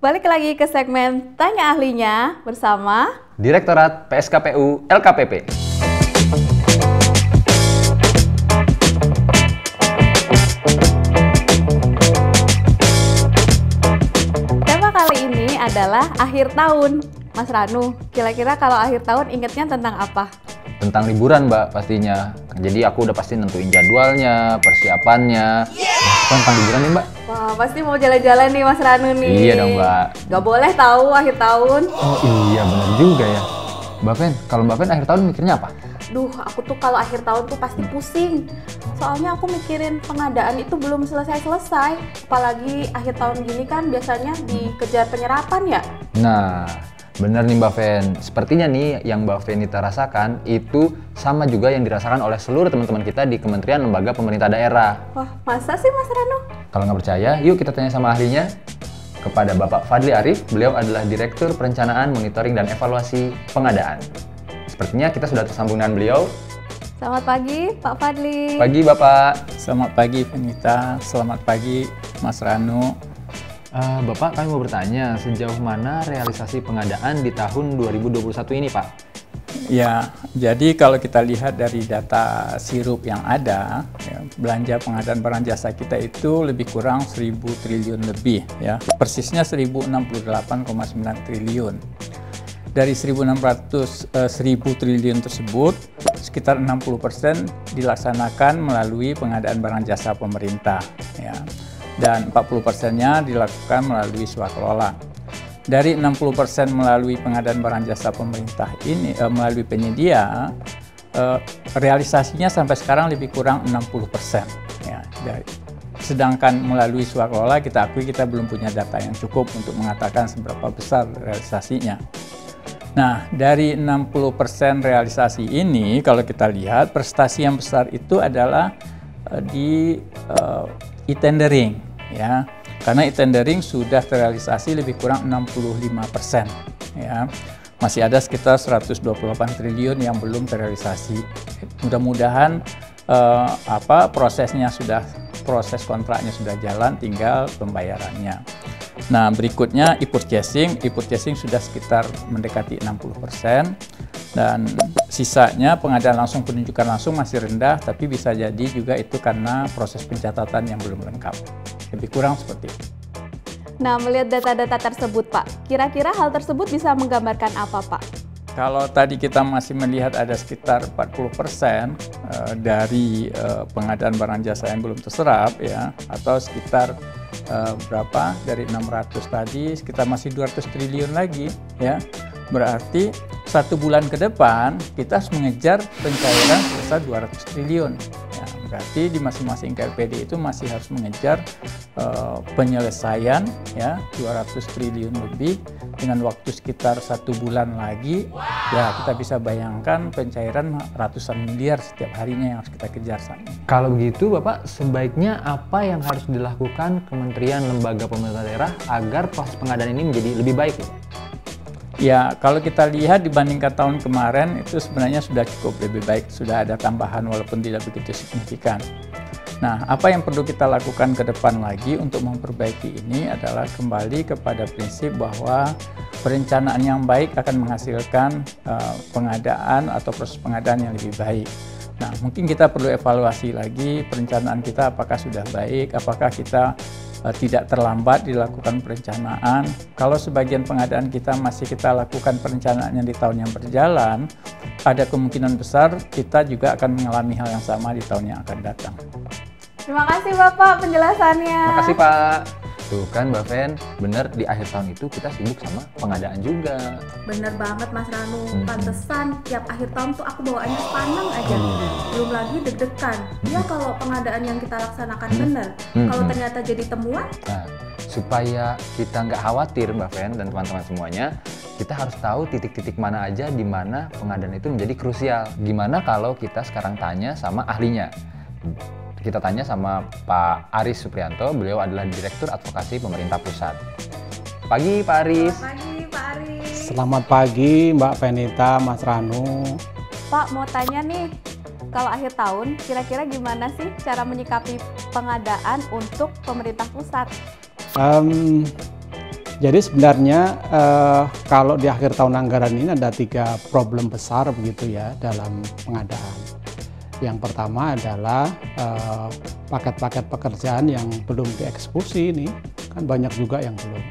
Balik lagi ke segmen Tanya Ahlinya bersama Direktorat PSKPU LKPP. Tema kali ini adalah akhir tahun. Mas Ranu, kira-kira kalau akhir tahun ingetnya tentang apa? Tentang liburan, Mbak, pastinya. Jadi aku udah pasti nentuin jadwalnya, persiapannya. Tentang liburan nih, Mbak. Wah, pasti mau jalan-jalan nih Mas Ranu nih. Iya dong, Mbak. Gak boleh tahu akhir tahun. Oh iya, benar juga ya. Mbak Fen, kalau Mbak Fen akhir tahun mikirnya apa? Duh, aku tuh kalau akhir tahun tuh pasti pusing. Soalnya aku mikirin pengadaan itu belum selesai-selesai. Apalagi akhir tahun gini kan biasanya dikejar penyerapan ya. Nah, benar nih Mbak Fen. Sepertinya nih yang Mbak Fenita rasakan itu sama juga yang dirasakan oleh seluruh teman-teman kita di Kementerian Lembaga Pemerintah Daerah. Wah, masa sih Mas Ranu? Kalau nggak percaya, yuk kita tanya sama ahlinya. Kepada Bapak Fadli Arif, beliau adalah Direktur Perencanaan, Monitoring, dan Evaluasi Pengadaan. Sepertinya kita sudah tersambung dengan beliau. Selamat pagi, Pak Fadli. Pagi, Bapak. Selamat pagi, Fenita. Selamat pagi, Mas Ranu. Bapak, kami mau bertanya, sejauh mana realisasi pengadaan di tahun 2021 ini, Pak? Ya, jadi kalau kita lihat dari data sirup yang ada, ya, belanja pengadaan barang jasa kita itu lebih kurang 1.000 triliun lebih, ya. Persisnya 1.068,9 triliun. Dari 1.000 triliun tersebut, sekitar 60% dilaksanakan melalui pengadaan barang jasa pemerintah, ya. Dan 40%-nya dilakukan melalui swakelola. Dari 60% melalui pengadaan barang jasa pemerintah ini, melalui penyedia, realisasinya sampai sekarang lebih kurang 60%. Ya, sedangkan melalui swakelola kita akui kita belum punya data yang cukup untuk mengatakan seberapa besar realisasinya. Nah, dari 60% realisasi ini, kalau kita lihat prestasi yang besar itu adalah di e-tendering, ya. Karena e-tendering sudah terrealisasi lebih kurang 65%, ya. Masih ada sekitar 128 triliun yang belum terrealisasi. Mudah-mudahan proses kontraknya sudah jalan, tinggal pembayarannya. Nah, berikutnya e-purchasing sudah sekitar mendekati 60%, dan sisanya pengadaan langsung, penunjukan langsung masih rendah, tapi bisa jadi juga itu karena proses pencatatan yang belum lengkap. Lebih kurang seperti itu. Nah, melihat data-data tersebut, Pak, kira-kira hal tersebut bisa menggambarkan apa, Pak? Kalau tadi kita masih melihat ada sekitar 40% dari pengadaan barang jasa yang belum terserap, ya, atau sekitar berapa dari 600 tadi, sekitar masih 200 triliun lagi, ya. Berarti 1 bulan ke depan kita harus mengejar pencairan sebesar 200 triliun. Ya, berarti di masing-masing KLPD itu masih harus mengejar penyelesaian, ya, 200 triliun lebih dengan waktu sekitar 1 bulan lagi. Ya, kita bisa bayangkan pencairan ratusan miliar setiap harinya yang harus kita kejar saat ini. Kalau begitu, Bapak, sebaiknya apa yang harus dilakukan Kementerian Lembaga Pemerintah Daerah agar proses pengadaan ini menjadi lebih baik, Pak? Ya, kalau kita lihat dibandingkan tahun kemarin itu sebenarnya sudah cukup lebih baik, sudah ada tambahan walaupun tidak begitu signifikan. Nah, apa yang perlu kita lakukan ke depan lagi untuk memperbaiki ini adalah kembali kepada prinsip bahwa perencanaan yang baik akan menghasilkan pengadaan atau proses pengadaan yang lebih baik. Nah, mungkin kita perlu evaluasi lagi perencanaan kita apakah sudah baik, apakah kita tidak terlambat dilakukan perencanaan. Kalau sebagian pengadaan kita masih kita lakukan perencanaannya di tahun yang berjalan, ada kemungkinan besar kita juga akan mengalami hal yang sama di tahun yang akan datang. Terima kasih Bapak penjelasannya. Terima kasih, Pak. Tuh kan, Mbak Fen, bener di akhir tahun itu kita sibuk sama pengadaan juga. Bener banget Mas Ranu, pantesan tiap akhir tahun tuh aku bawaannya sepaneng aja. Belum lagi deg-degan. Ya kalau pengadaan yang kita laksanakan bener, kalau ternyata jadi temuan. Nah, supaya kita nggak khawatir, Mbak Fen dan teman-teman semuanya, kita harus tahu titik-titik mana aja di mana pengadaan itu menjadi krusial. Gimana kalau kita sekarang tanya sama ahlinya? Kita tanya sama Pak Aris Suprianto, beliau adalah Direktur Advokasi Pemerintah Pusat. Pagi, Pak Aris. Selamat pagi, Pak Aris. Selamat pagi, Mbak Fenita, Mas Ranu. Pak, mau tanya nih, kalau akhir tahun, kira-kira gimana sih cara menyikapi pengadaan untuk pemerintah pusat? Jadi sebenarnya kalau di akhir tahun anggaran ini ada 3 problem besar begitu ya dalam pengadaan. Yang pertama adalah paket-paket pekerjaan yang belum dieksekusi ini, kan banyak juga yang belum.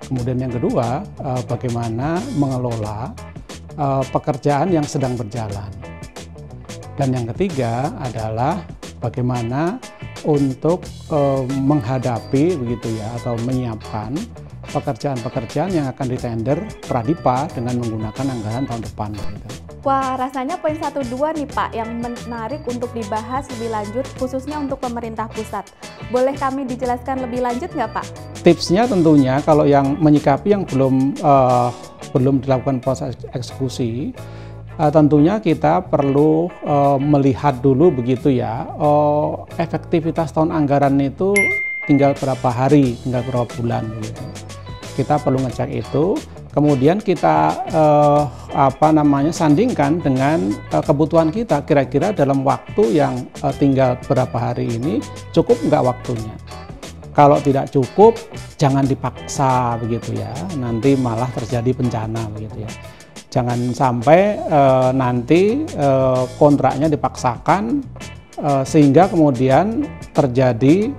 Kemudian yang kedua, bagaimana mengelola pekerjaan yang sedang berjalan. Dan yang ketiga adalah bagaimana untuk menghadapi begitu ya atau menyiapkan pekerjaan-pekerjaan yang akan ditender Pradipa dengan menggunakan anggaran tahun depan. Gitu. Wah, rasanya poin 1-2 nih Pak yang menarik untuk dibahas lebih lanjut khususnya untuk pemerintah pusat. Boleh kami dijelaskan lebih lanjut nggak Pak? Tipsnya tentunya kalau yang menyikapi yang belum dilakukan proses eksekusi, tentunya kita perlu melihat dulu begitu ya, efektivitas tahun anggaran itu tinggal berapa hari, tinggal berapa bulan begitu. Kita perlu ngecek itu, kemudian kita sandingkan dengan kebutuhan kita. Kira-kira dalam waktu yang tinggal berapa hari ini cukup nggak waktunya? Kalau tidak cukup, jangan dipaksa begitu ya. Nanti malah terjadi bencana begitu ya. Jangan sampai nanti kontraknya dipaksakan sehingga kemudian terjadi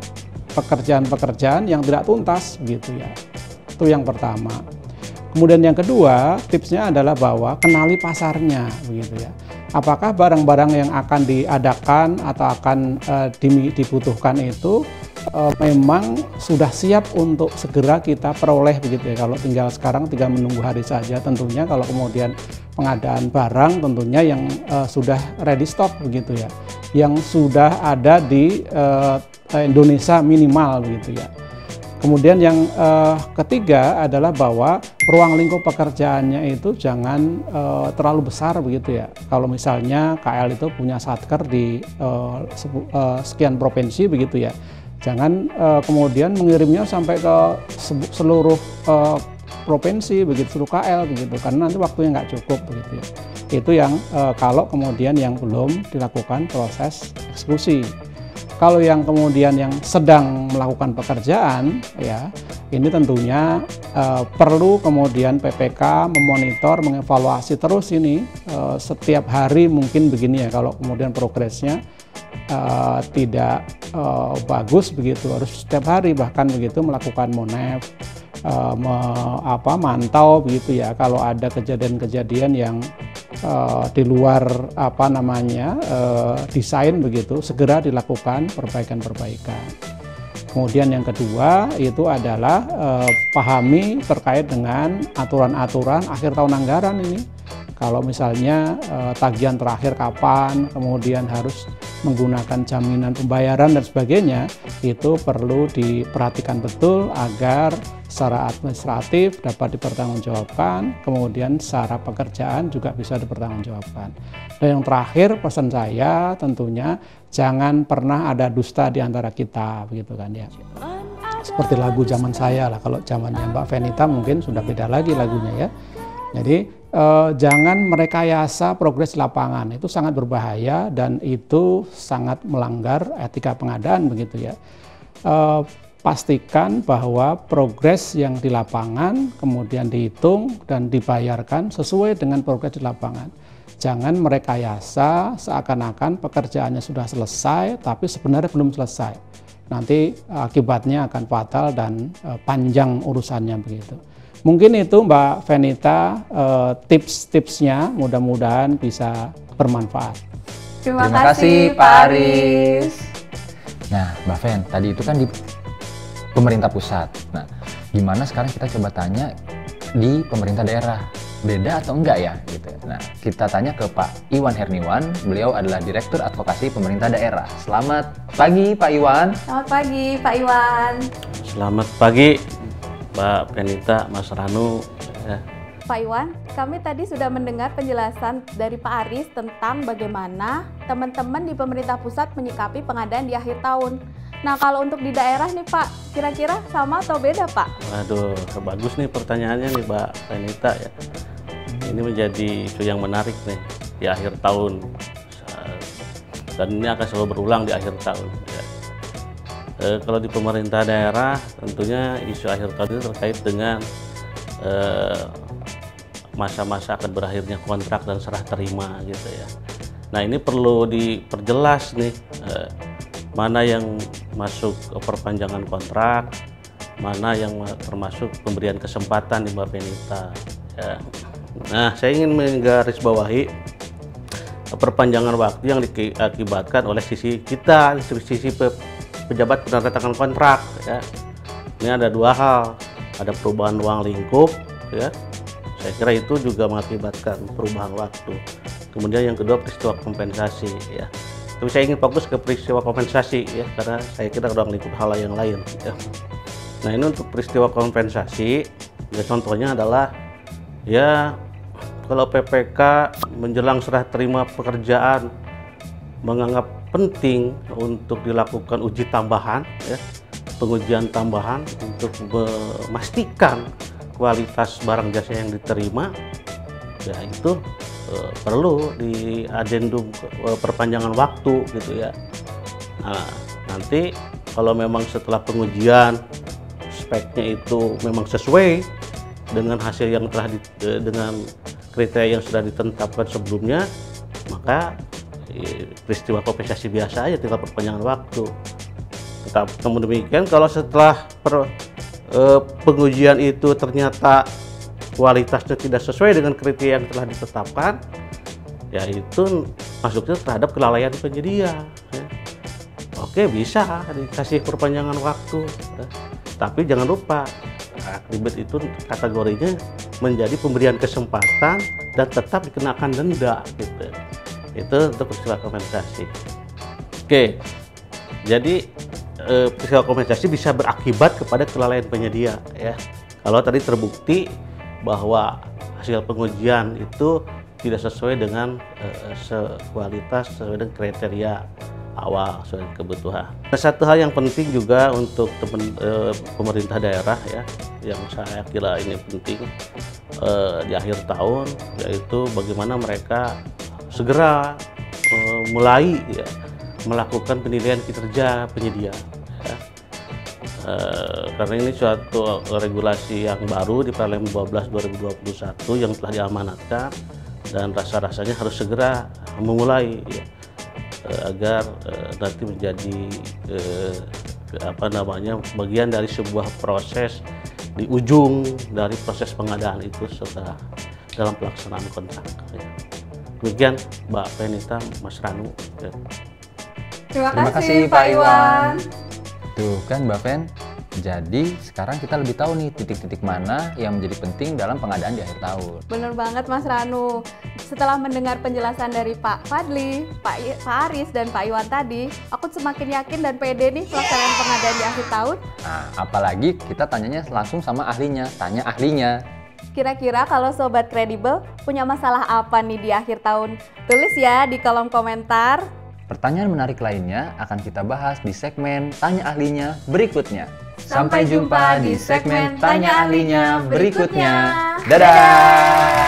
pekerjaan-pekerjaan yang tidak tuntas begitu ya. Itu yang pertama. Kemudian yang kedua, tipsnya adalah bahwa kenali pasarnya begitu ya. Apakah barang-barang yang akan diadakan atau akan dibutuhkan itu memang sudah siap untuk segera kita peroleh begitu ya. Kalau sekarang tinggal menunggu hari saja, tentunya kalau kemudian pengadaan barang tentunya yang sudah ready stock begitu ya, yang sudah ada di Indonesia minimal begitu ya. Kemudian yang ketiga adalah bahwa ruang lingkup pekerjaannya itu jangan terlalu besar begitu ya. Kalau misalnya KL itu punya satker di sekian provinsi begitu ya, jangan kemudian mengirimnya sampai ke seluruh provinsi begitu, seluruh KL begitu, karena nanti waktunya nggak cukup begitu ya. Itu yang kalau kemudian yang belum dilakukan proses eksekusi. Kalau yang kemudian yang sedang melakukan pekerjaan, ya ini tentunya perlu kemudian PPK memonitor, mengevaluasi terus ini setiap hari mungkin begini ya. Kalau kemudian progresnya tidak bagus begitu, harus setiap hari bahkan begitu melakukan monef, mantau begitu ya. Kalau ada kejadian-kejadian yang di luar desain begitu, segera dilakukan perbaikan-perbaikan. Kemudian yang kedua itu adalah pahami terkait dengan aturan-aturan akhir tahun anggaran ini. Kalau misalnya tagihan terakhir kapan, kemudian harus menggunakan jaminan pembayaran dan sebagainya, itu perlu diperhatikan betul agar secara administratif dapat dipertanggungjawabkan, kemudian secara pekerjaan juga bisa dipertanggungjawabkan. Dan yang terakhir pesan saya tentunya jangan pernah ada dusta di antara kita, begitu kan ya. Seperti lagu zaman saya lah, kalau zamannya Mbak Fenita mungkin sudah beda lagi lagunya ya. Jadi jangan merekayasa progres lapangan, itu sangat berbahaya dan itu sangat melanggar etika pengadaan begitu ya. Pastikan bahwa progres yang di lapangan kemudian dihitung dan dibayarkan sesuai dengan progres di lapangan. Jangan merekayasa seakan-akan pekerjaannya sudah selesai tapi sebenarnya belum selesai. Nanti akibatnya akan fatal dan panjang urusannya begitu. Mungkin itu Mbak Fenita tips-tipsnya, mudah-mudahan bisa bermanfaat. Terima kasih Pak Aris. Nah Mbak Fen, tadi itu kan di pemerintah pusat. Nah gimana sekarang kita coba tanya di pemerintah daerah, beda atau enggak ya gitu. Nah kita tanya ke Pak Iwan Herniwan, beliau adalah Direktur Advokasi Pemerintah Daerah. Selamat pagi Pak Iwan. Selamat pagi Pak Iwan. Selamat pagi Mbak Fenita, Mas Ranu. Pak Iwan, kami tadi sudah mendengar penjelasan dari Pak Aris tentang bagaimana teman-teman di pemerintah pusat menyikapi pengadaan di akhir tahun. Nah, kalau untuk di daerah nih Pak, kira-kira sama atau beda Pak? Waduh, bagus nih pertanyaannya nih Mbak Fenita ya. Ini menjadi isu yang menarik nih di akhir tahun. Dan ini akan selalu berulang di akhir tahun. Ya. Kalau di pemerintah daerah tentunya isu akhir tahun ini terkait dengan masa-masa akan berakhirnya kontrak dan serah terima gitu ya. Nah ini perlu diperjelas nih, mana yang masuk perpanjangan kontrak, mana yang termasuk pemberian kesempatan di Mbak Fenita ya. Nah saya ingin menggarisbawahi perpanjangan waktu yang diakibatkan oleh sisi kita, sisi pejabat penandatangan kontrak ya. Ini ada dua hal, ada perubahan ruang lingkup ya, saya kira itu juga mengakibatkan perubahan waktu. Kemudian yang kedua peristiwa kompensasi ya, tapi saya ingin fokus ke peristiwa kompensasi ya, karena saya kira ruang lingkup hal yang lain ya. Nah ini untuk peristiwa kompensasi ya, contohnya adalah ya kalau PPK menjelang serah terima pekerjaan menganggap penting untuk dilakukan uji tambahan ya, pengujian tambahan untuk memastikan kualitas barang jasa yang diterima ya, itu perlu di adendum perpanjangan waktu gitu ya. Nah, nanti kalau memang setelah pengujian speknya itu memang sesuai dengan hasil yang telah dengan kriteria yang sudah ditetapkan sebelumnya, maka peristiwa kompensasi biasa aja, tinggal perpanjangan waktu. Namun demikian kalau setelah pengujian itu ternyata kualitasnya tidak sesuai dengan kriteria yang telah ditetapkan, ya itu masuknya terhadap kelalaian penyedia ya. Oke, bisa dikasih perpanjangan waktu ya. Tapi jangan lupa akibat itu kategorinya menjadi pemberian kesempatan dan tetap dikenakan denda gitu. Itu untuk peristiwa kompensasi. Oke, jadi peristiwa kompensasi bisa berakibat kepada kelalaian penyedia ya. Kalau tadi terbukti bahwa hasil pengujian itu tidak sesuai dengan kualitas, sesuai dengan kriteria awal, sesuai dengan kebutuhan. Satu hal yang penting juga untuk pemerintah daerah ya, yang saya kira ini penting di akhir tahun, yaitu bagaimana mereka segera mulai ya, melakukan penilaian kinerja penyedia ya. Karena ini suatu regulasi yang baru di Perlem 12 2021 yang telah diamanatkan dan rasa-rasanya harus segera memulai ya, agar nanti menjadi bagian dari sebuah proses di ujung dari proses pengadaan itu setelah dalam pelaksanaan kontrak ya. Demikian Mbak Fenita, Mas Ranu ya. Terima kasih Pak Iwan. Tuh kan Mbak Fen, jadi sekarang kita lebih tahu nih titik-titik mana yang menjadi penting dalam pengadaan di akhir tahun. Bener banget Mas Ranu. Setelah mendengar penjelasan dari Pak Fadli, Pak Aris, dan Pak Iwan tadi, aku semakin yakin dan pede nih pelaksanaan pengadaan di akhir tahun. Nah, apalagi kita tanyanya langsung sama ahlinya, tanya ahlinya. Kira-kira kalau Sobat Kredibel punya masalah apa nih di akhir tahun? Tulis ya di kolom komentar. Pertanyaan menarik lainnya akan kita bahas di segmen Tanya Ahlinya berikutnya. Sampai jumpa di segmen Tanya Ahlinya berikutnya. Dadah!